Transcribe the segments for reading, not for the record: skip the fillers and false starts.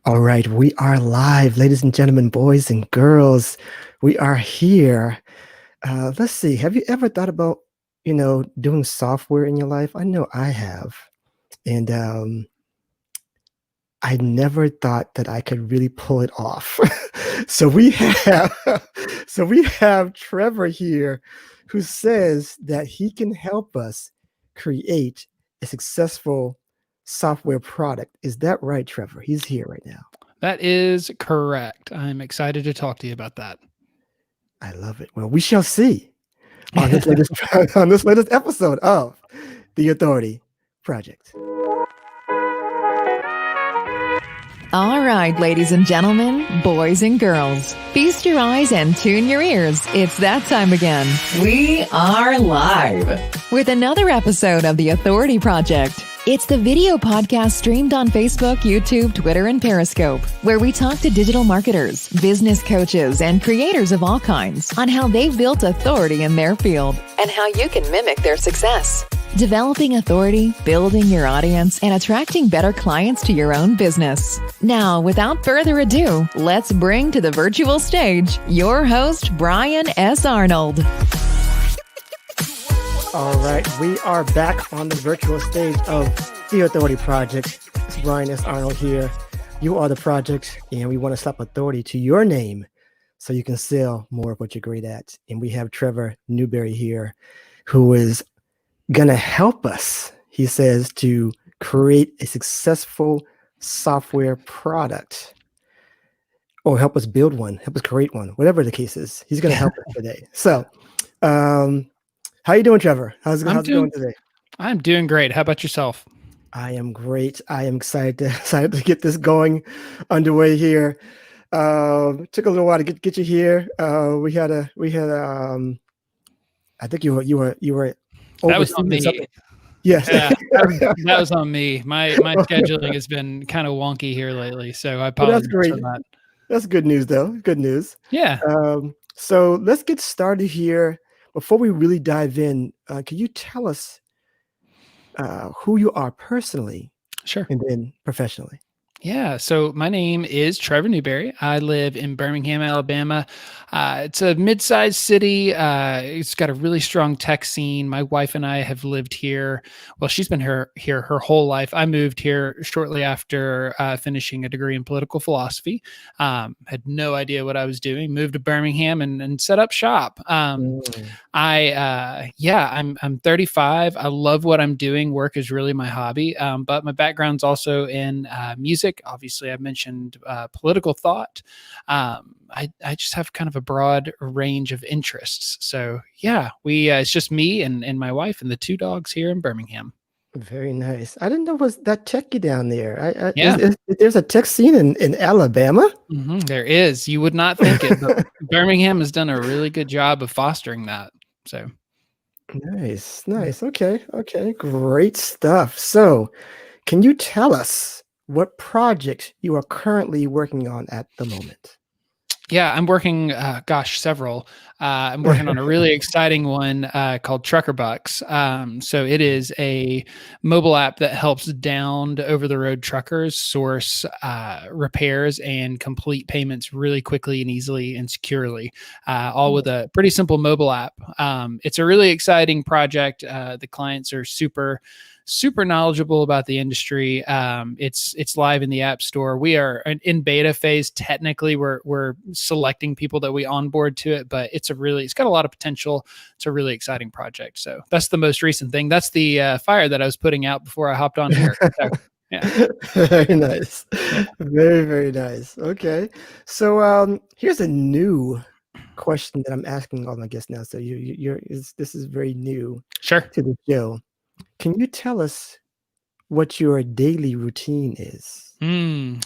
All right, we are live, ladies and gentlemen, boys and girls. We are here. Let's see. Have you ever thought about, doing software in your life? I know I have, and I never thought that I could really pull it off. so we have, so we have Trevor here, who says that he can help us create a successful software product. Is that right, Trevor? He's here right now. That is correct. I'm excited to talk to you about that. I love it. Well, we shall see on this latest on this latest episode of The Authority Project. All right, ladies and gentlemen, boys and girls, feast your eyes and tune your ears. It's that time again. We are live with another episode of The Authority Project. It's the video podcast streamed on Facebook, YouTube, Twitter, and Periscope, where we talk to digital marketers, business coaches, and creators of all kinds on how they've built authority in their field and how you can mimic their success. Developing authority, building your audience, and attracting better clients to your own business. Now, without further ado, let's bring to the virtual stage your host, Brian S. Arnold. All right, we are back on the virtual stage of The Authority Project. It's Brian S. Arnold here. You are the project, and we want to slap authority to your name so you can sell more of what you're great at. And we have Trevor Newberry here, who is going to help us, he says, to create a successful software product, or help us build one, help us create one, whatever the case is. He's going to help us today. So, how you doing, Trevor? How's it going today? I'm doing great. How about yourself? I am great. I am excited to get this going underway here. Took a little while to get you here. We had I think you were that was on me. Something. Yes. Yeah, that was on me. My scheduling has been kind of wonky here lately, so I apologize for that. That's good news, though. Good news. Yeah. So let's get started here. Before we really dive in, can you tell us who you are personally? Sure. And then professionally. Yeah. So my name is Trevor Newberry. I live in Birmingham, Alabama. It's a mid-sized city. It's got a really strong tech scene. My wife and I have lived here. Well, she's been here her whole life. I moved here shortly after finishing a degree in political philosophy. Had no idea what I was doing. Moved to Birmingham and set up shop. I'm 35. I love what I'm doing. Work is really my hobby. But my background's also in music. Obviously, I've mentioned political thought. I just have kind of a broad range of interests. So yeah, it's just me and my wife and the two dogs here in Birmingham. Very nice. I didn't know it was that techy down there. Yeah. There's a tech scene in Alabama? Mm-hmm, there is. You would not think it, but Birmingham has done a really good job of fostering that. So nice. Okay. Great stuff. So can you tell us what project you are currently working on at the moment? Yeah, I'm working, several. I'm working on a really exciting one called Trucker Bucks. So it is a mobile app that helps downed over-the-road truckers source repairs and complete payments really quickly and easily and securely, all with a pretty simple mobile app. It's a really exciting project. The clients are super knowledgeable about the industry. It's live in the App Store. We are in beta phase. Technically, we're selecting people that we onboard to it, but it's got a lot of potential. It's a really exciting project. So that's the most recent thing. That's the fire that I was putting out before I hopped on here. So, yeah. Very nice. Very, very nice. Okay. So here's a new question that I'm asking all my guests now. So this is very new. Sure. To the show. Can you tell us what your daily routine is?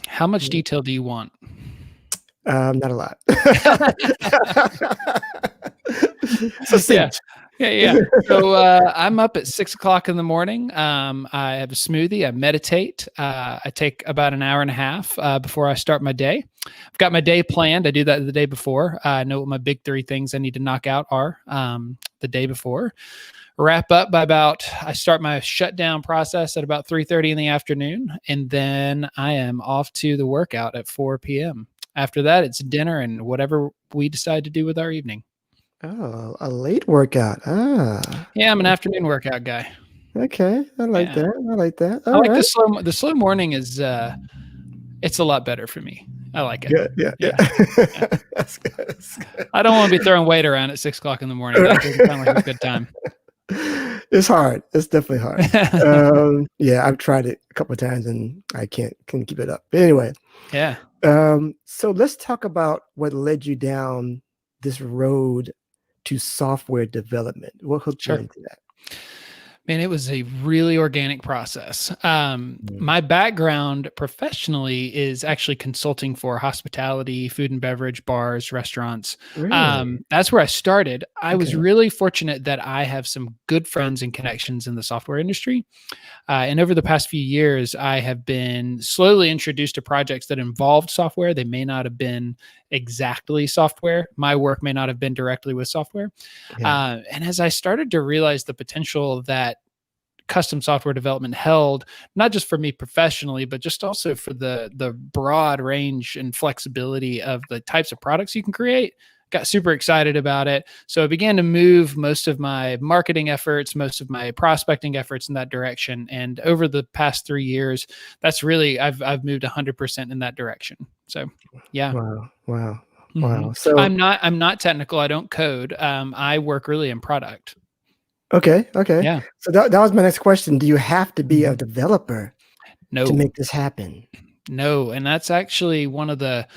How much detail do you want? Not a lot. So Yeah. succinct. Yeah. So I'm up at 6 o'clock in the morning. I have a smoothie. I meditate. I take about an hour and a half before I start my day. I've got my day planned. I do that the day before. I know what my big 3 things I need to knock out are the day before. Wrap up by I start my shutdown process at about 3:30 in the afternoon, and then I am off to the workout at 4 p.m. After that, it's dinner and whatever we decide to do with our evening. Oh, a late workout. Ah, Yeah, I'm an afternoon workout guy. okay. I like Yeah. that. I like that. I All like right. the slow morning is it's a lot better for me. I like it. Good. Yeah. Yeah. That's good. That's good. I don't want to be throwing weight around at 6 o'clock in the morning. That doesn't sound like a good time. It's hard. It's definitely hard. Yeah, I've tried it a couple of times and I can't keep it up. But anyway, Yeah. so let's talk about what led you down this road to software development. What hooked you Sure. into that? Man, it was a really organic process. My background professionally is actually consulting for hospitality, food and beverage, bars, restaurants. Really? That's where I started. I was Okay. really fortunate that I have some good friends and connections in the software industry. And over the past few years, I have been slowly introduced to projects that involved software. They may not have been exactly software. My work may not have been directly with software. Yeah. And as I started to realize the potential that custom software development held, not just for me professionally, but just also for the broad range and flexibility of the types of products you can create, got super excited about it. So I began to move most of my marketing efforts, most of my prospecting efforts in that direction. And over the past 3 years, that's really, I've moved 100% in that direction. So yeah. Wow. Wow. Mhm. Wow. So I'm not technical. I don't code. I work really in product. okay. Yeah. So that was my next question. Do you have to be a Mhm. developer to No, make this happen? no. And that's actually one of the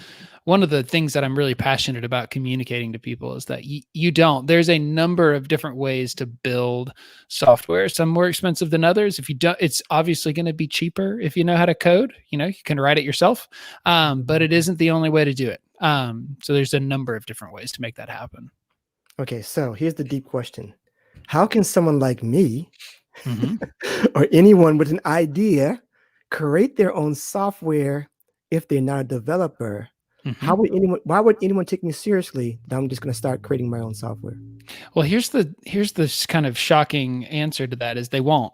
things that I'm really passionate about communicating to people is that you don't. There's a number of different ways to build software. Some more expensive than others. If you don't, it's obviously going to be cheaper if you know how to code. You know, you can write it yourself, but it isn't the only way to do it. So there's a number of different ways to make that happen. Okay, so here's the deep question. How can someone like me Mhm. or anyone with an idea create their own software if they're not a developer? Mhm. Why would anyone take me seriously that I'm just going to start creating my own software? Well, here's the kind of shocking answer to that is they won't,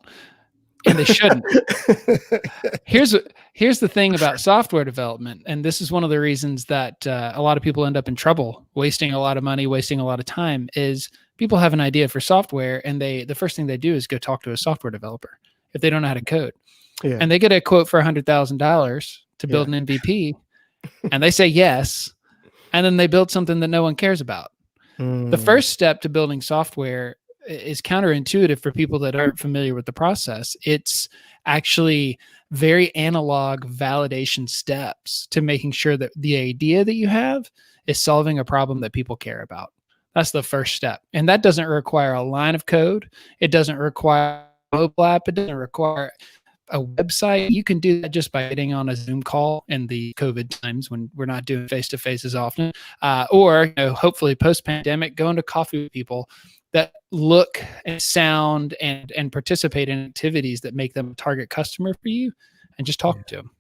and they shouldn't. Here's the thing about software development, and this is one of the reasons that a lot of people end up in trouble, wasting a lot of money, wasting a lot of time. Is people have an idea for software, and the first thing they do is go talk to a software developer if they don't know how to code, Yeah, and they get a quote for $100,000 to build yeah. an MVP, and they say yes, and then they build something that no one cares about. The Mm, first step to building software is counterintuitive for people that aren't familiar with the process. It's actually very analog validation steps to making sure that the idea that you have is solving a problem that people care about. That's the first step. And that doesn't require a line of code. It doesn't require a mobile app. It doesn't require a website. You can do that just by getting on a Zoom call in the COVID times when we're not doing face-to-face as often, or hopefully post-pandemic, going to coffee with people that look and sound and participate in activities that make them a target customer for you, and just talk to them.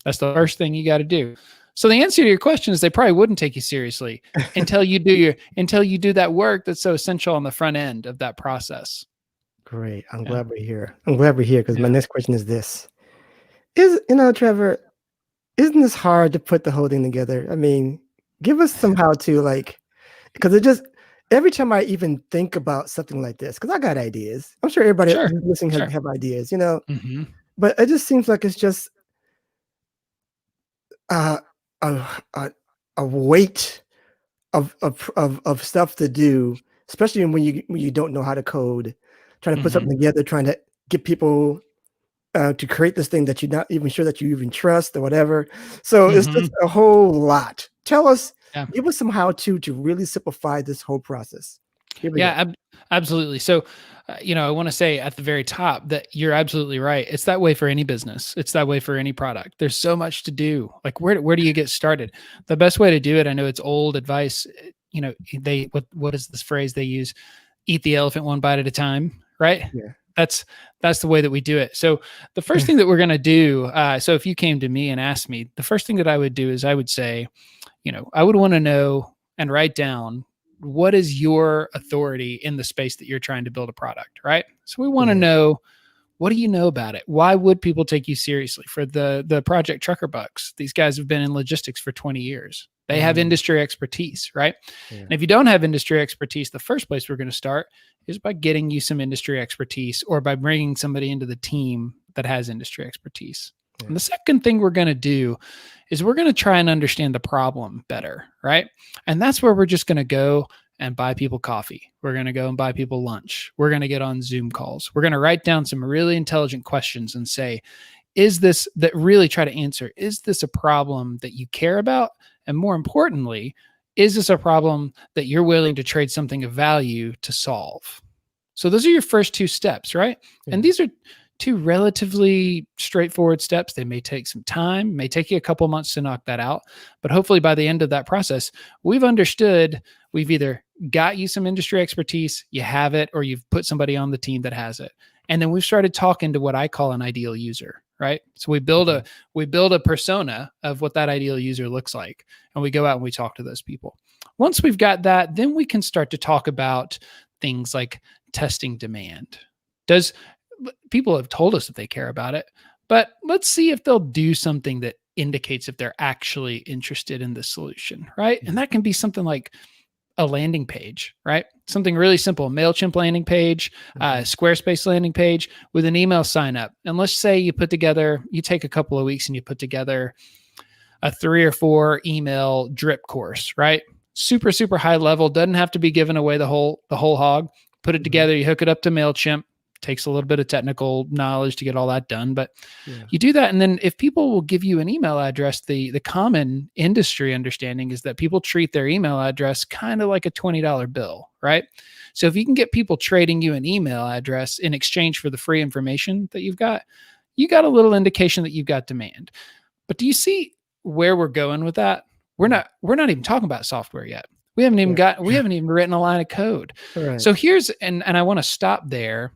That's the first thing you got to do. So the answer to your question is they probably wouldn't take you seriously until you do that work that's so essential on the front end of that process. great. I'm Yeah. glad we're here. I'm glad we're here because my Yeah. next question is this. Trevor, isn't this hard to put the whole thing together? I mean, give us some how to because it just every time I even think about something like this, because I got ideas. I'm sure everybody Sure. who's listening Sure. have ideas, Mm-hmm. but it just seems like it's just uh, a, a, a weight of stuff to do, especially when you don't know how to code, trying to put Mm-hmm. something together, trying to get people to create this thing that you're not even sure that you even trust or whatever. So it's Mm-hmm. just a whole lot. Yeah. Give us some how to really simplify this whole process. Here we go. Yeah, absolutely. So, I want to say at the very top that you're absolutely right. It's that way for any business. It's that way for any product. There's so much to do. Like where do you get started? The best way to do it, I know it's old advice. what is this phrase they use? Eat the elephant one bite at a time, right? Yeah. That's the way that we do it. So the first thing that we're going to do, so if you came to me and asked me, the first thing that I would do is I would say, I would want to know and write down, what is your authority in the space that you're trying to build a product, right? So we want to know, what do you know about it? Why would people take you seriously? For the project Trucker Bucks, these guys have been in logistics for 20 years. They have industry expertise, right? Yeah. And if you don't have industry expertise, the first place we're going to start is by getting you some industry expertise, or by bringing somebody into the team that has industry expertise. Yeah. And the second thing we're going to do is we're going to try and understand the problem better, right? And that's where we're just going to go and buy people coffee. We're going to go and buy people lunch. We're going to get on Zoom calls. We're going to write down some really intelligent questions and say, really try to answer, is this a problem that you care about? And more importantly, is this a problem that you're willing to trade something of value to solve? So those are your first two steps, right? Yeah. And these are two relatively straightforward steps. They may take some time, may take you a couple months to knock that out, but hopefully by the end of that process, we've either got you some industry expertise, you have it, or you've put somebody on the team that has it. And then we've started talking to what I call an ideal user, right? So we build a persona of what that ideal user looks like, and we go out and we talk to those people. Once we've got that, then we can start to talk about things like testing demand. People have told us that they care about it, but let's see if they'll do something that indicates if they're actually interested in the solution, right? And that can be something like a landing page, right? Something really simple, MailChimp landing page, Squarespace landing page with an email sign up. And let's say you take a couple of weeks and you put together a 3 or 4 email drip course, right? Super, super high level, doesn't have to be giving away the whole hog. Put it together, you hook it up to MailChimp. Takes a little bit of technical knowledge to get all that done, but you do that. And then if people will give you an email address, the common industry understanding is that people treat their email address kind of like a $20 bill, right? So if you can get people trading you an email address in exchange for the free information that you got a little indication that you've got demand. But do you see where we're going with that? We're not even talking about software yet. We haven't even written a line of code. Right. So and I want to stop there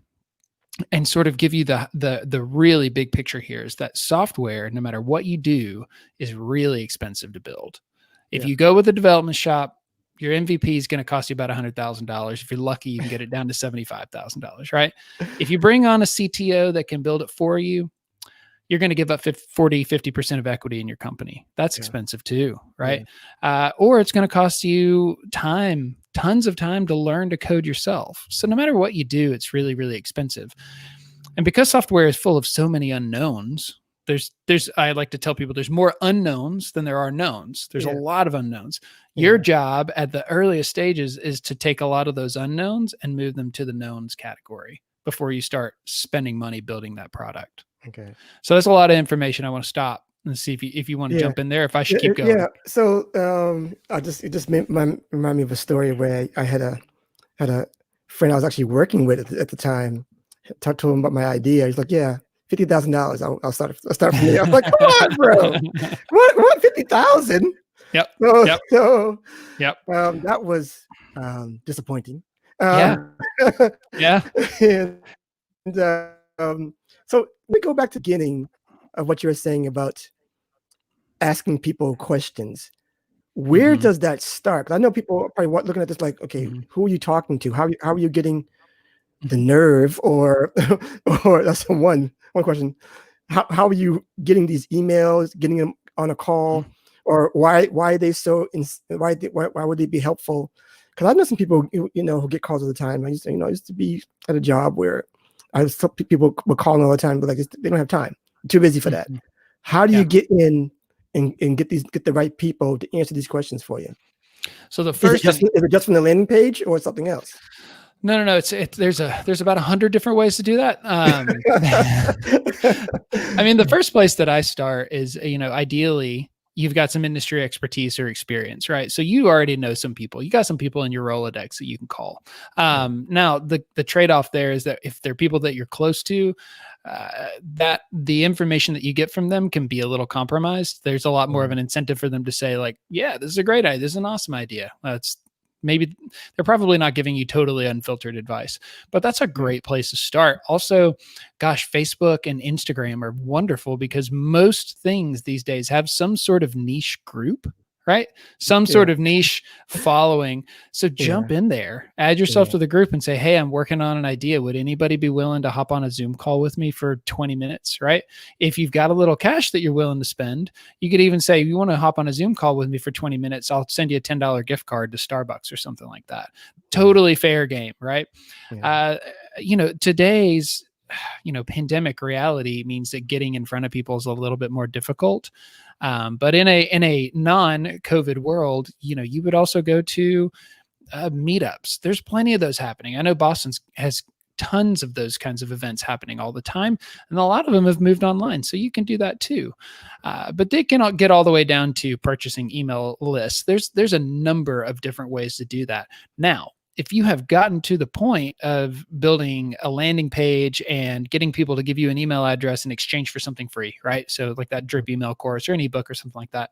and sort of give you the really big picture here, is that software, no matter what you do, is really expensive to build. If you go with a development shop, your MVP is going to cost you about $100,000. If you're lucky, you can get it down to $75,000, right? If you bring on a CTO that can build it for you, you're going to give up 50% of equity in your company. That's expensive too, right? Yeah. Or it's going to cost you tons of time to learn to code yourself. So no matter what you do, it's really, really expensive. And because software is full of so many unknowns, I like to tell people there's more unknowns than there are knowns. There's a lot of unknowns. Your job at the earliest stages is to take a lot of those unknowns and move them to the knowns category before you start spending money building that product. Okay. So that's a lot of information. I want to stop and see if you want to jump in there, if I should keep going. Yeah. So it just remind me of a story where I had a friend I was actually working with at the time. Talked to him about my idea. He's like, "Yeah, $50,000. I'll start from there." I'm like, "Come on, bro. What 50,000?" Yep. That was disappointing. Yeah. And so we go back to the beginning of what you were saying about asking people questions. Where does that start? 'Cause I know people are probably looking at this like, okay, who are you talking to? How are you getting the nerve? Or that's one question. How are you getting these emails, getting them on a call? Or why are they so? Why would they be helpful? Because I know some people who get calls all the time. I used to be at a job where people were calling all the time, but like they don't have time. Too busy for that. How do you get in and get the right people to answer these questions for you? So the first is it just from the landing page or something else? No. There's about 100 different ways to do that. I mean, the first place that I start is, ideally you've got some industry expertise or experience, right? So you already know some people. You got some people in your Rolodex that you can call. Now, the trade-off there is that if they're people that you're close to, that the information that you get from them can be a little compromised. There's a lot more of an incentive for them to say like, yeah, this is a great idea. This is an awesome idea. maybe they're probably not giving you totally unfiltered advice, but that's a great place to start. Also, gosh, Facebook and Instagram are wonderful because most things these days have some sort of niche group, right? Some sort of niche following. So jump in there, add yourself to the group and say, hey, I'm working on an idea. Would anybody be willing to hop on a Zoom call with me for 20 minutes, right? If you've got a little cash that you're willing to spend, you could even say, you want to hop on a Zoom call with me for 20 minutes, I'll send you a $10 gift card to Starbucks or something like that. Totally fair game, right? Today's pandemic reality means that getting in front of people is a little bit more difficult. But in a non-COVID world, you would also go to meetups. There's plenty of those happening. I know Boston has tons of those kinds of events happening all the time, and a lot of them have moved online. So you can do that too. But they cannot get all the way down to purchasing email lists. There's a number of different ways to do that. Now, if you have gotten to the point of building a landing page and getting people to give you an email address in exchange for something free, right? So like that drip email course or an ebook or something like that,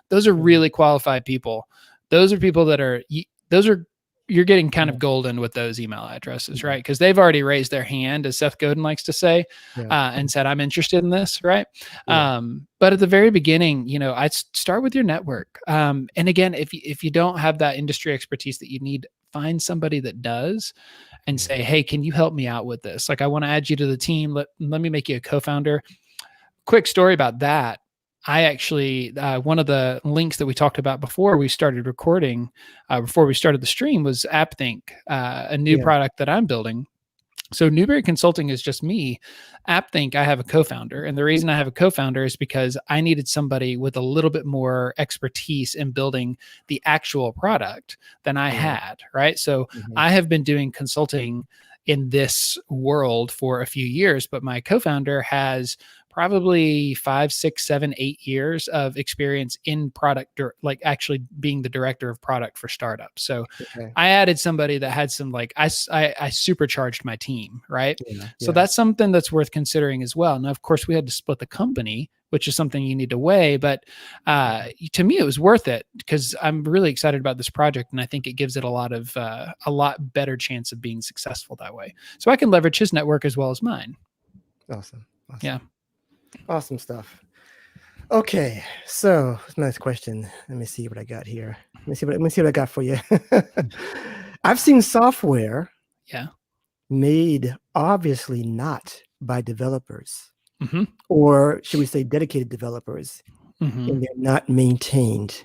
those are really qualified people. Those are people that you're getting kind of golden with those email addresses, right? Because they've already raised their hand, as Seth Godin likes to say, and said, I'm interested in this, right? But at the very beginning, I'd start with your network. And again, if you don't have that industry expertise that you need, find somebody that does and say, hey, can you help me out with this? Like, I want to add you to the team. Let me make you a co-founder. Quick story about that. I actually, one of the links that we talked about before we started recording, before we started the stream, was AppThink, a new product that I'm building. So Newberry Consulting is just me. AppThink, I have a co-founder. And the reason I have a co-founder is because I needed somebody with a little bit more expertise in building the actual product than I had, right? So I have been doing consulting in this world for a few years, but my co-founder has probably 5, 6, 7, 8 years of experience in product, like actually being the director of product for startups. So I added somebody that had some, like, I supercharged my team, right? So that's something that's worth considering as well. Now, of course, we had to split the company, which is something you need to weigh. But to me, it was worth it because I'm really excited about this project. And I think it gives it a lot better chance of being successful that way. So I can leverage his network as well as mine. Awesome. Yeah. Awesome stuff. Okay, so nice question. Let me see what I got here. Let me see what I got for you. I've seen software made obviously not by developers, or should we say dedicated developers, and they're not maintained.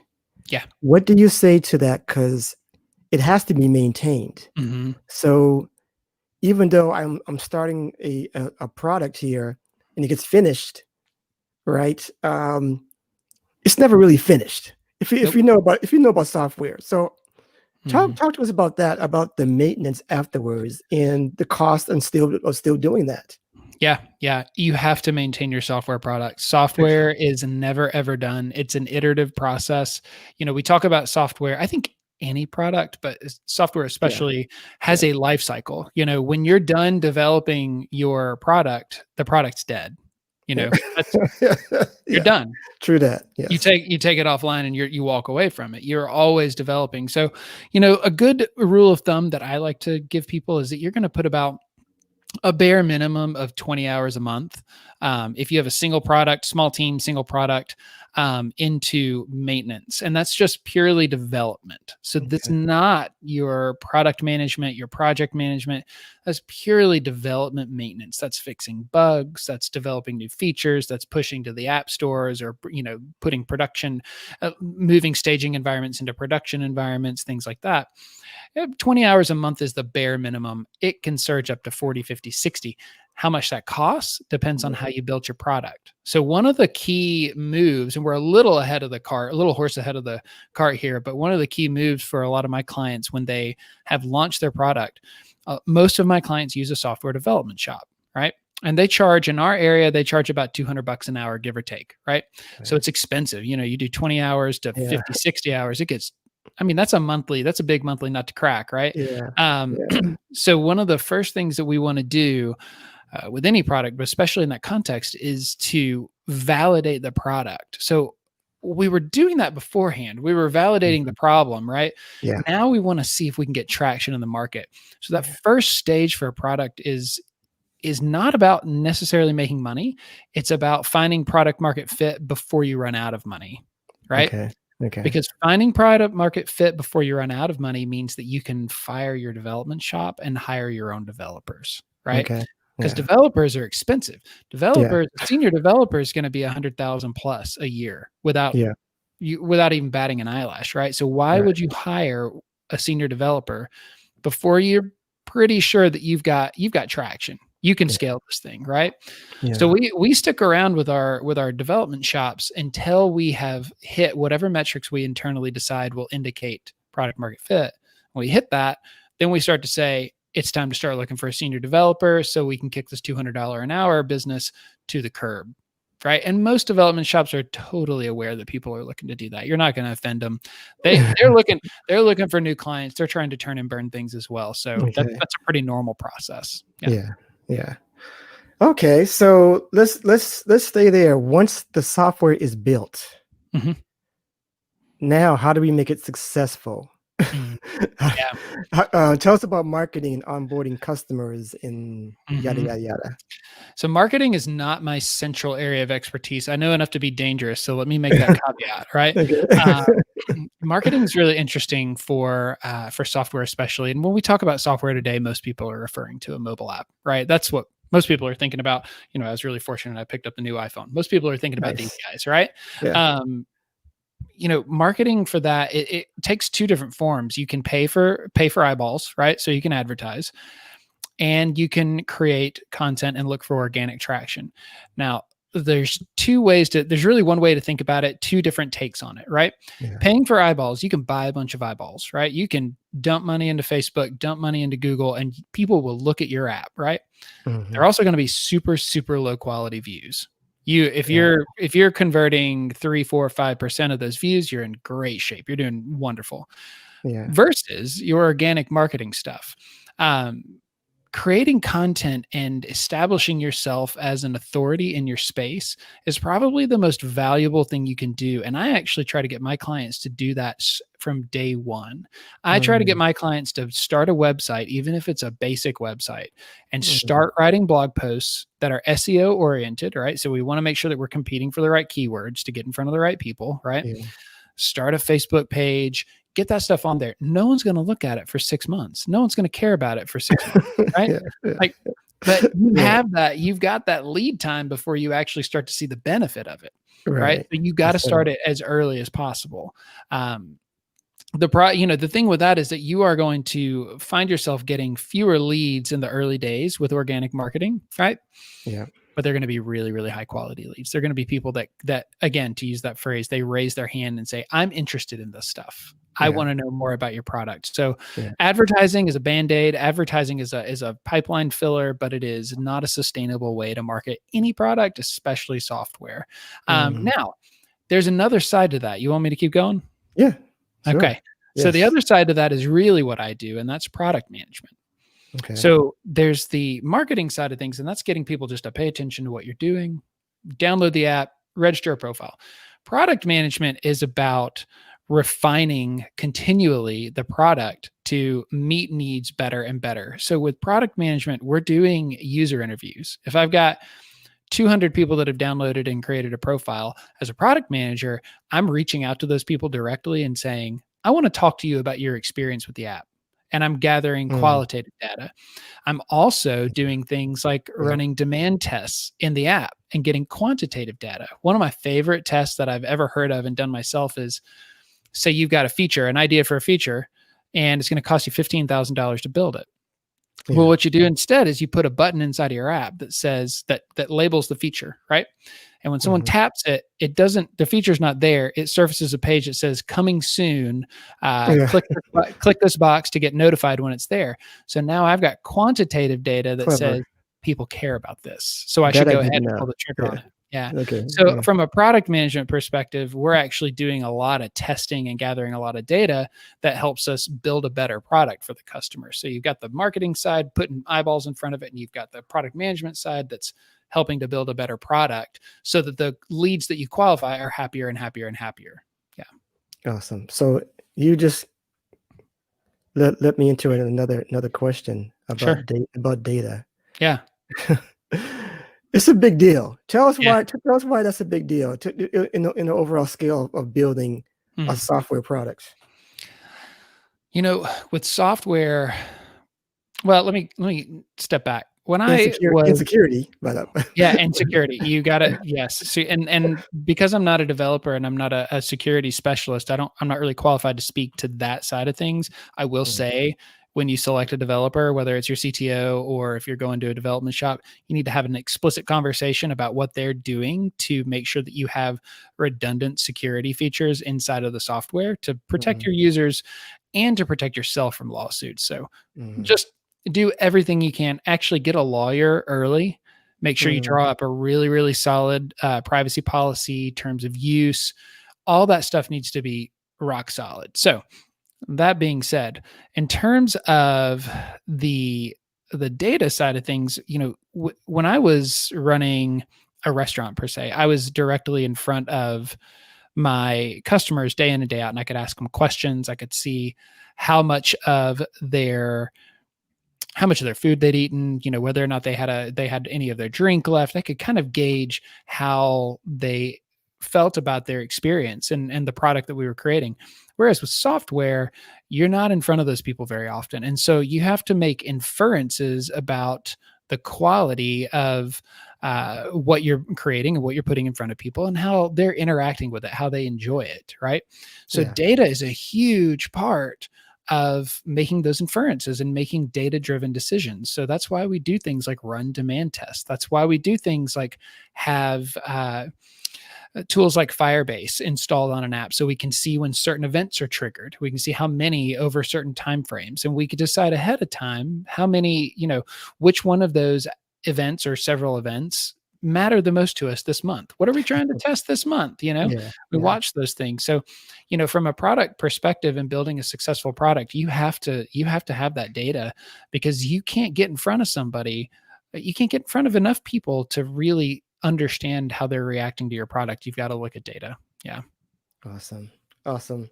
Yeah. What do you say to that? Because it has to be maintained. So even though I'm starting a product here and it gets finished, right? It's never really finished. If you know about software. So talk to us about that, about the maintenance afterwards and the cost and still doing that. Yeah. You have to maintain your software product. Software is never, ever done. It's an iterative process. We talk about software, I think any product, but software especially has a life cycle. When you're done developing your product, the product's dead. You're done. True that. Yes. You take it offline and you walk away from it. You're always developing. So, a good rule of thumb that I like to give people is that you're going to put about a bare minimum of 20 hours a month. If you have a single product, small team, single product, into maintenance. And that's just purely development. So that's not your product management, your project management. That's purely development maintenance. That's fixing bugs. That's developing new features. That's pushing to the app stores or, putting production, moving staging environments into production environments, things like that. 20 hours a month is the bare minimum. It can surge up to 40, 50, 60. How much that costs depends on how you built your product. So one of the key moves, and we're a little ahead of the cart, a little horse ahead of the cart here, but one of the key moves for a lot of my clients when they have launched their product, most of my clients use a software development shop, right? And they charge, in our area, they charge about $200 an hour, give or take, right? So it's expensive. You do 20 hours to 50, 60 hours. That's a big monthly nut to crack, right? So one of the first things that we want to do with any product, but especially in that context, is to validate the product. So we were doing that beforehand. We were validating the problem, right? Yeah. Now we want to see if we can get traction in the market. So that first stage for a product is not about necessarily making money. It's about finding product market fit before you run out of money, right? Okay. Because finding product market fit before you run out of money means that you can fire your development shop and hire your own developers, right? Okay. Because Yeah. developers are expensive. Developers, senior developer is going to be 100,000 plus a year without even batting an eyelash, right? So why would you hire a senior developer before you're pretty sure that you've got traction? You can scale this thing, right? Yeah. So we stick around with our development shops until we have hit whatever metrics we internally decide will indicate product market fit. When we hit that, then we start to say it's time to start looking for a senior developer so we can kick this $200 an hour business to the curb, right? And most development shops are totally aware that people are looking to do that. You're not going to offend them. They're looking for new clients. They're trying to turn and burn things as well. So that's a pretty normal process. Yeah. Okay, so let's stay there. Once the software is built, now how do we make it successful? Tell us about marketing and onboarding customers and yada yada yada. So marketing is not my central area of expertise. I know enough to be dangerous, so let me make that caveat, right? Marketing is really interesting for software, especially. And when we talk about software today, most people are referring to a mobile app, right? That's what most people are thinking about. I was really fortunate. I picked up the new iPhone. Most people are thinking about these guys, right? Yeah. Marketing for that, it takes two different forms. You can pay for eyeballs, right? So you can advertise, and you can create content and look for organic traction. Now, there's really one way to think about it, two different takes on it, right? Yeah. Paying for eyeballs, you can buy a bunch of eyeballs, right? You can dump money into Facebook, dump money into Google, and people will look at your app, right? They're also going to be super, super low quality views. If you're converting 3, 4, 5% of those views, you're in great shape. You're doing wonderful. Yeah. Versus your organic marketing stuff. Creating content and establishing yourself as an authority in your space is probably the most valuable thing you can do. And I actually try to get my clients to do that from day one. I try to get my clients to start a website, even if it's a basic website, and start writing blog posts that are SEO oriented, right? So we want to make sure that we're competing for the right keywords to get in front of the right people, right? Yeah. Start a Facebook page, get that stuff on there. No one's going to look at it for 6 months. No one's going to care about it for 6 months, right? But you have that, you've got that lead time before you actually start to see the benefit of it, right? So you got to start it as early as possible. The thing with that is that you are going to find yourself getting fewer leads in the early days with organic marketing, right? Yeah. But they're going to be really, really high quality leads. They're going to be people that again, to use that phrase, they raise their hand and say, I'm interested in this stuff. I want to know more about your product. So advertising is a Band-Aid. Advertising is a pipeline filler, but it is not a sustainable way to market any product, especially software. Now, there's another side to that. You want me to keep going? Yeah. Sure. Okay. Yes. So the other side to that is really what I do, and that's product management. Okay. So there's the marketing side of things, and that's getting people just to pay attention to what you're doing, download the app, register a profile. Product management is about refining continually the product to meet needs better and better. So with product management, we're doing user interviews. If I've got 200 people that have downloaded and created a profile, as a product manager, I'm reaching out to those people directly and saying, I want to talk to you about your experience with the app. And I'm gathering qualitative data. I'm also doing things like running demand tests in the app and getting quantitative data. One of my favorite tests that I've ever heard of and done myself is, say you've got a feature, an idea for a feature, and it's going to cost you $15,000 to build it. Yeah. Well, what you do instead is you put a button inside of your app that says that labels the feature, right? And when someone taps it, the feature's not there. It surfaces a page that says coming soon. Click this box to get notified when it's there. So now I've got quantitative data that says people care about this. So I should go ahead and pull the trigger on it. Yeah. Okay. So from a product management perspective, we're actually doing a lot of testing and gathering a lot of data that helps us build a better product for the customer. So you've got the marketing side, putting eyeballs in front of it, and you've got the product management side that's helping to build a better product so that the leads that you qualify are happier and happier and happier. Yeah. Awesome. So you just let me into another question Sure. about data. Yeah. It's a big deal. Tell us Yeah. why that's a big deal in the overall scale of building a software product. With software, well, let me step back. When I Insecurity, but yeah, and security, you got to, yes. See, and because I'm not a developer and I'm not a security specialist, I'm not really qualified to speak to that side of things. I will say, when you select a developer, whether it's your CTO or if you're going to a development shop, you need to have an explicit conversation about what they're doing to make sure that you have redundant security features inside of the software to protect your users and to protect yourself from lawsuits. So just do everything you can. Actually get a lawyer early. Make sure you draw up a really, really solid privacy policy, terms of use. All that stuff needs to be rock solid. So that being said, in terms of the data side of things, when I was running a restaurant per se, I was directly in front of my customers day in and day out, and I could ask them questions. I could see how much of their food they'd eaten, whether or not they had any of their drink left. I could kind of gauge how they felt about their experience and the product that we were creating. Whereas with software, you're not in front of those people very often. And so you have to make inferences about the quality of what you're creating and what you're putting in front of people and how they're interacting with it, how they enjoy it, right? So data is a huge part of making those inferences and making data-driven decisions. So that's why we do things like run demand tests. That's why we do things like have tools like Firebase installed on an app so we can see when certain events are triggered. We can see how many over certain timeframes, and we could decide ahead of time how many, which one of those events or several events matter the most to us this month. What are we trying to test this month? We watch those things. So, from a product perspective and building a successful product, you have to have that data, because you can't get in front of somebody. You can't get in front of enough people to really understand how they're reacting to your product. You've got to look at data. Yeah. Awesome.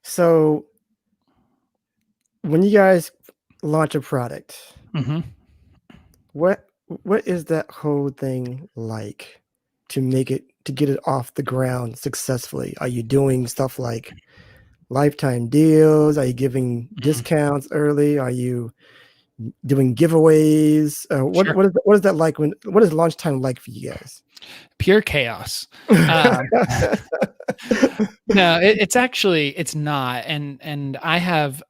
So when you guys launch a product, what is that whole thing like to get it off the ground successfully? Are you doing stuff like lifetime deals? Are you giving discounts early? Are you doing giveaways? What is that like? What is launch time like for you guys? Pure chaos. No, it's not. And I have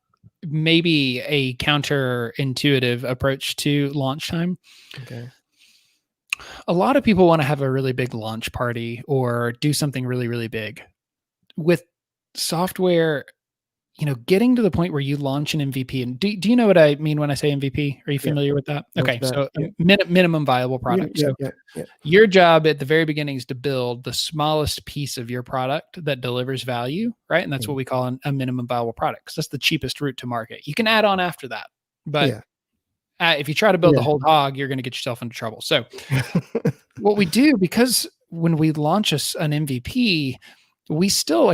maybe a counterintuitive approach to launch time. Okay. A lot of people want to have a really big launch party or do something really, really big. With software, getting to the point where you launch an MVP, and do you know what I mean when I say MVP? Are you familiar with that? Okay. So minimum viable product. Your job at the very beginning is to build the smallest piece of your product that delivers value, right? And that's what we call a minimum viable product, because that's the cheapest route to market. You can add on after that, but if you try to build the whole hog, you're going to get yourself into trouble. So what we do, because when we launch an MVP, we still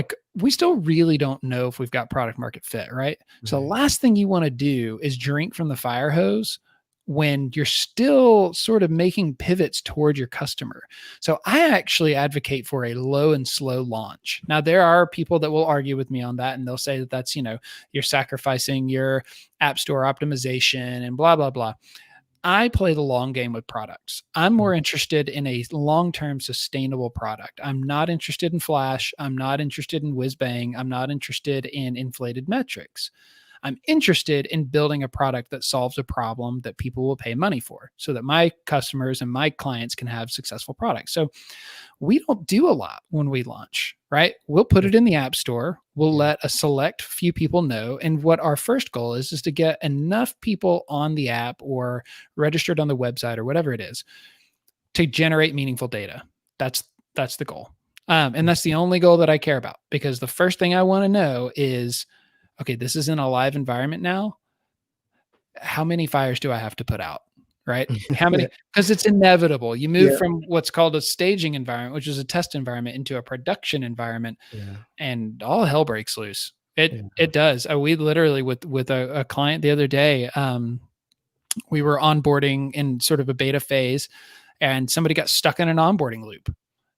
really don't know if we've got product market fit, right? So the last thing you want to do is drink from the fire hose when you're still sort of making pivots toward your customer. So I actually advocate for a low and slow launch. Now, there are people that will argue with me on that, and they'll say that that's, you're sacrificing your app store optimization and blah, blah, blah. I play the long game with products. I'm more interested in a long-term sustainable product. I'm not interested in flash. I'm not interested in whiz bang. I'm not interested in inflated metrics. I'm interested in building a product that solves a problem that people will pay money for, so that my customers and my clients can have successful products. So we don't do a lot when we launch, right? We'll put it in the app store. We'll let a select few people know. And what our first goal is to get enough people on the app or registered on the website or whatever it is to generate meaningful data. That's the goal. And that's the only goal that I care about, because the first thing I want to know is, okay, this is in a live environment now. How many fires do I have to put out? right? How many? Yeah. Because it's inevitable. You move Yeah. from what's called a staging environment, which is a test environment, into a production environment, Yeah. and all hell breaks loose. It Yeah. it does. We literally with a client the other day, we were onboarding in sort of a beta phase, and somebody got stuck in an onboarding loop.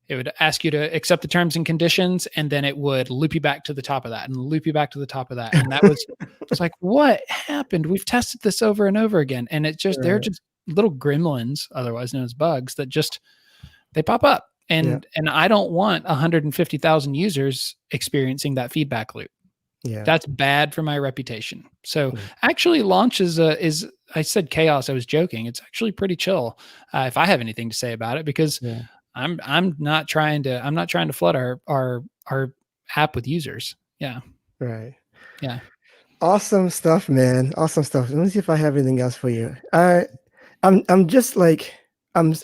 It would ask you to accept the terms and conditions, and then it would loop you back to the top of that and loop you back to the top of that. And that was it's like, what happened? We've tested this over and over again. And they're Right. just little gremlins, otherwise known as bugs, that just they pop up. Yeah. And I don't want 150,000 users experiencing that feedback loop. Yeah. That's bad for my reputation. So Yeah. actually launch is I said chaos. I was joking. It's actually pretty chill. If I have anything to say about it, because Yeah. I'm not trying to flood our app with users. Yeah. Right. Yeah. Awesome stuff, man. Awesome stuff. Let me see if I have anything else for you. I'm just like I'm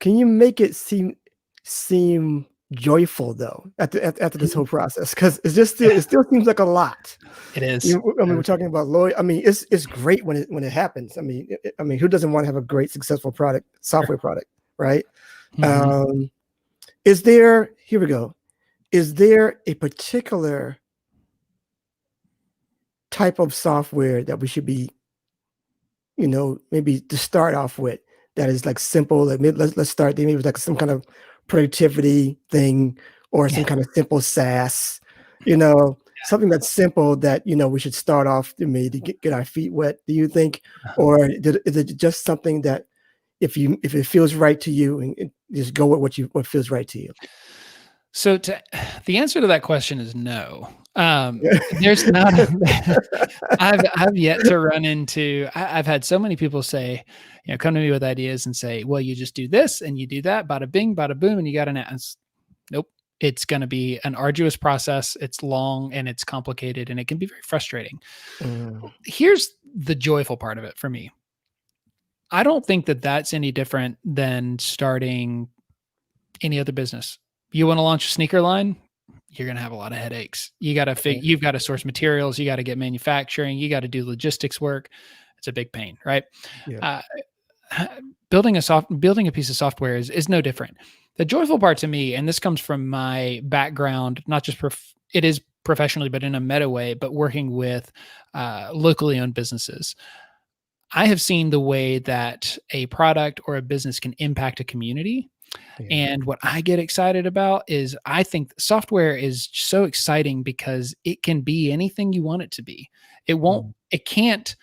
can you make it seem joyful though after this whole process? Because it still seems like a lot. It is. I mean, we're talking about lawyer. I mean, it's great when it happens. I mean, who doesn't want to have a great, successful software product, right? Mhm. Here we go. Is there a particular type of software that we should be, maybe to start off with, that is like simple? Like let's start there, maybe with like some kind of productivity thing, or some kind of simple SaaS, something that's simple that we should start off to maybe get our feet wet. Do you think, or is it just something that if it feels right to you, and just go with what feels right to you? So the answer to that question is no. Yeah. There's not. I've yet to run into. I've had so many people say, come to me with ideas and say, well, you just do this and you do that, bada bing, bada boom, and you got an ass. Nope. It's going to be an arduous process. It's long and it's complicated, and it can be very frustrating. Here's the joyful part of it for me. I don't think that that's any different than starting any other business. You want to launch a sneaker line, you're going to have a lot of headaches. You got to you've got to source materials. You got to get manufacturing. You got to do logistics work. It's a big pain, right? Yeah. Building a piece of software is no different. The joyful part to me, and this comes from my background, not just it is professionally, but in a meta way, but working with locally owned businesses. I have seen the way that a product or a business can impact a community. Yeah. And what I get excited about is I think software is so exciting because it can be anything you want it to be. It can't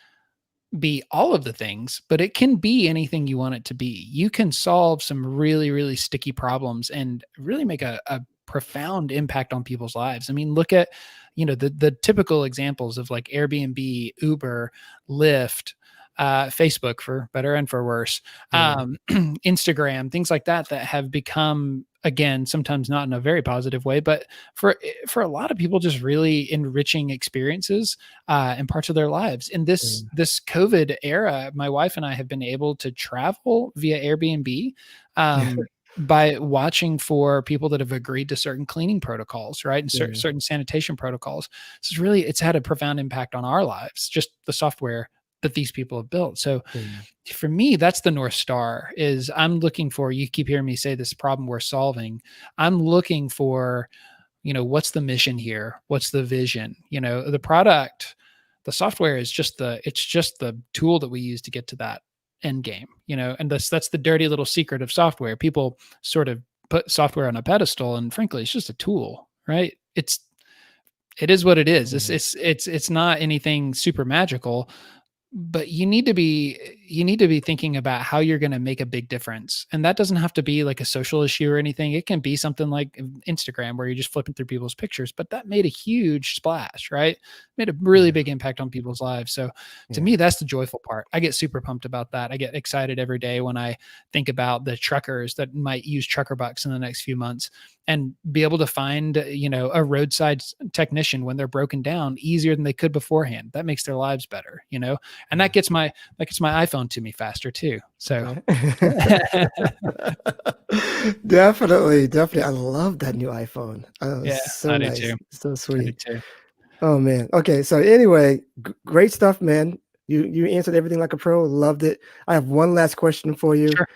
be all of the things, but it can be anything you want it to be. You can solve some really, really sticky problems and really make a profound impact on people's lives. I mean, look at, the typical examples of like Airbnb, Uber, Lyft, Facebook, for better and for worse, Instagram, things like that have become, again, sometimes not in a very positive way, but for a lot of people, just really enriching experiences and parts of their lives. In this COVID era, my wife and I have been able to travel via Airbnb by watching for people that have agreed to certain cleaning protocols, right? And certain sanitation protocols. It's had a profound impact on our lives, just the software that these people have built. So for me, that's the North Star. Is I'm looking for, you keep hearing me say this problem we're solving. I'm looking for, what's the mission here? What's the vision? The product, the software is just the tool that we use to get to that end game, and that's the dirty little secret of software. People sort of put software on a pedestal, and frankly, it's just a tool, right? It is what it is. It's not anything super magical. But you need to be thinking about how you're going to make a big difference. And that doesn't have to be like a social issue or anything. It can be something like Instagram, where you're just flipping through people's pictures, but that made a huge splash, right? Made a really big impact on people's lives. So to me, that's the joyful part. I get super pumped about that. I get excited every day when I think about the truckers that might use trucker bucks in the next few months, and be able to find, a roadside technician when they're broken down easier than they could beforehand. That makes their lives better, and that gets my iPhone to me faster too. So definitely. I love that new iPhone. So nice. too. So sweet. Oh man. Okay. So anyway, great stuff, man. You answered everything like a pro. Loved it. I have one last question for you. Sure.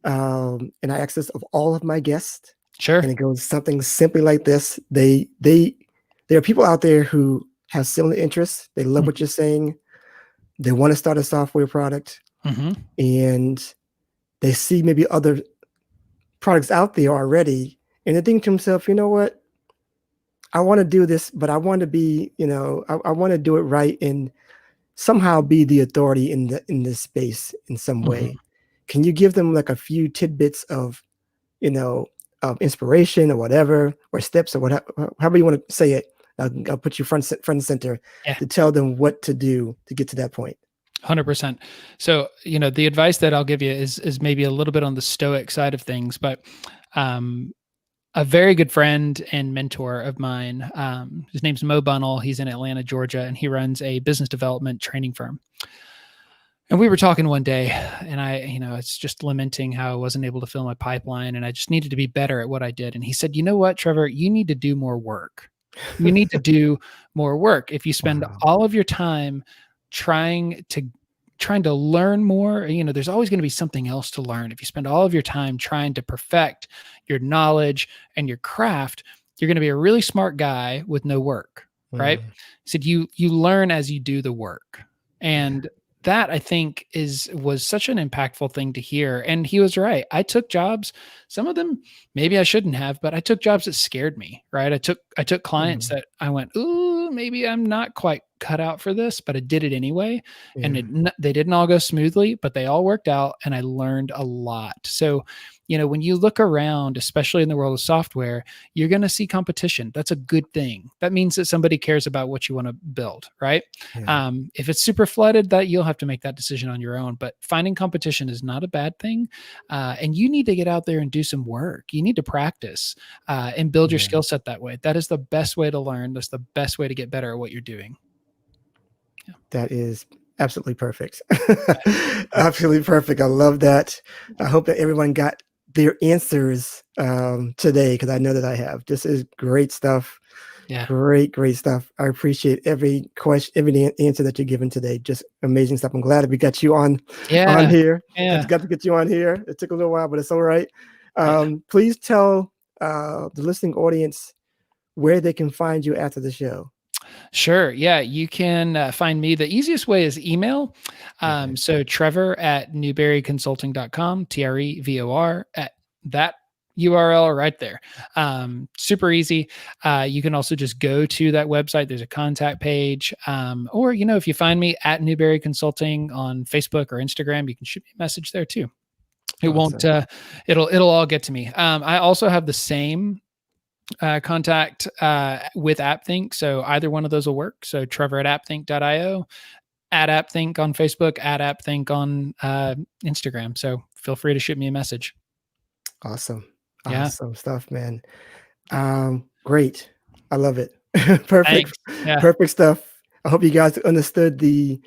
And I ask this of all of my guests. Sure. And it goes something simply like this. There are people out there who have similar interests. They love what you're saying. They want to start a software product. And they see maybe other products out there already. And they think to themselves, you know what? I want to do this, but I want to be, I want to do it right and somehow be the authority in this space in some way. Can you give them like a few tidbits of, of inspiration or whatever, or steps or whatever, however you want to say it? I'll put you front and center to tell them what to do to get to that point. 100%. So, the advice that I'll give you is maybe a little bit on the stoic side of things, but a very good friend and mentor of mine, his name's Mo Bunnell. He's in Atlanta, Georgia, and he runs a business development training firm. And we were talking one day, and it's just lamenting how I wasn't able to fill my pipeline, and I just needed to be better at what I did. And he said, you know what, Trevor, you need to do more work. You need to do more work. If you spend all of your time trying to learn more, there's always going to be something else to learn. If you spend all of your time trying to perfect your knowledge and your craft, you're going to be a really smart guy with no work, right? He said, you learn as you do the work. And that, I think, was such an impactful thing to hear. And he was right. I took jobs, some of them maybe I shouldn't have, but I took jobs that scared me, right? I took clients that I went, ooh, maybe I'm not quite cut out for this, but I did it anyway. And they didn't all go smoothly, but they all worked out, and I learned a lot. So, when you look around, especially in the world of software, you're going to see competition. That's a good thing. That means that somebody cares about what you want to build, right? If it's super flooded, that you'll have to make that decision on your own, but finding competition is not a bad thing. And you need to get out there and do some work. You need to practice and build your skill set that way. That is the best way to learn. That's the best way to get better at what you're doing. That is absolutely perfect. Absolutely perfect. I love that. I hope that everyone got their answers today, because I know that I have. This is great stuff. Yeah. Great stuff. I appreciate every question, every answer that you're giving today. Just amazing stuff. I'm glad that we got you on here. It's got to get you on here. It took a little while, but it's all right. Please tell the listening audience where they can find you after the show. Sure. Yeah, you can find me. The easiest way is email. So Trevor at newberryconsulting.com, Trevor at that URL right there. Super easy. You can also just go to that website. There's a contact page. Or, if you find me at Newberry Consulting on Facebook or Instagram, you can shoot me a message there too. It won't, it'll all get to me. I also have the same contact with AppThink. So either one of those will work. So Trevor at appthink.io, at AppThink on Facebook, at AppThink on Instagram. So feel free to shoot me a message. Awesome stuff, man. Great. I love it. Perfect. Perfect stuff. I hope you guys understood the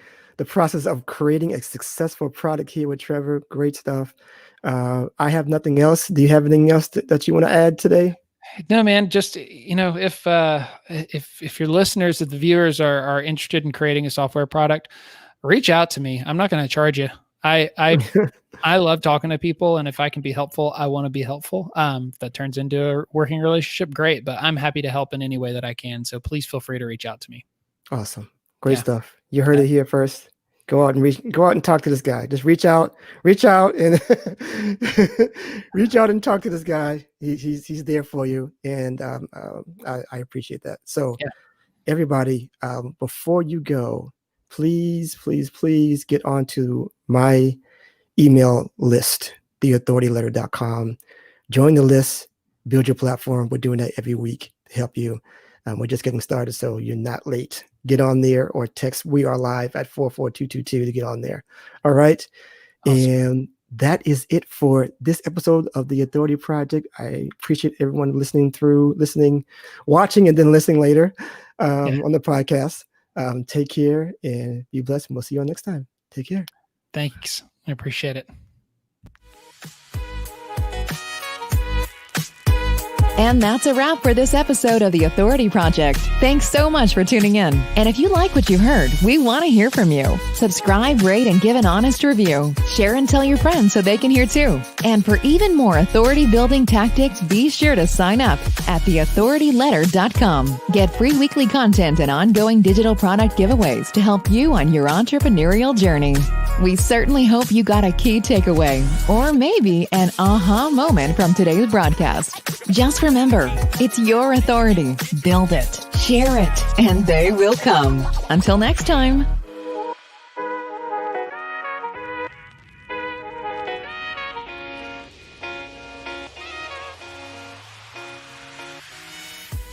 process of creating a successful product here with Trevor. Great stuff. I have nothing else. Do you have anything else that you want to add today? No, man, just, if your listeners, if the viewers are interested in creating a software product, reach out to me. I'm not going to charge you. I love talking to people, and if I can be helpful, I want to be helpful. If that turns into a working relationship, great, but I'm happy to help in any way that I can. So please feel free to reach out to me. Awesome. Great stuff. You heard it here first. Go out and talk to this guy. Just reach out and reach out and talk to this guy. He's there for you. And I appreciate that. So everybody, before you go, please get onto my email list, theauthorityletter.com. Join the list, build your platform. We're doing that every week to help you. We're just getting started, so you're not late. Get on there or text "We Are Live" at 44222 to get on there. All right. Awesome. And that is it for this episode of the Authority Project. I appreciate everyone listening, watching, and then listening later on the podcast. Take care and be blessed. And we'll see you all next time. Take care. Thanks. I appreciate it. And that's a wrap for this episode of The Authority Project. Thanks so much for tuning in. And if you like what you heard, we want to hear from you. Subscribe, rate, and give an honest review. Share and tell your friends so they can hear too. And for even more authority building tactics, be sure to sign up at theauthorityletter.com. Get free weekly content and ongoing digital product giveaways to help you on your entrepreneurial journey. We certainly hope you got a key takeaway or maybe an aha moment from today's broadcast. Just remember, it's your authority. Build it, share it, and they will come. Until next time.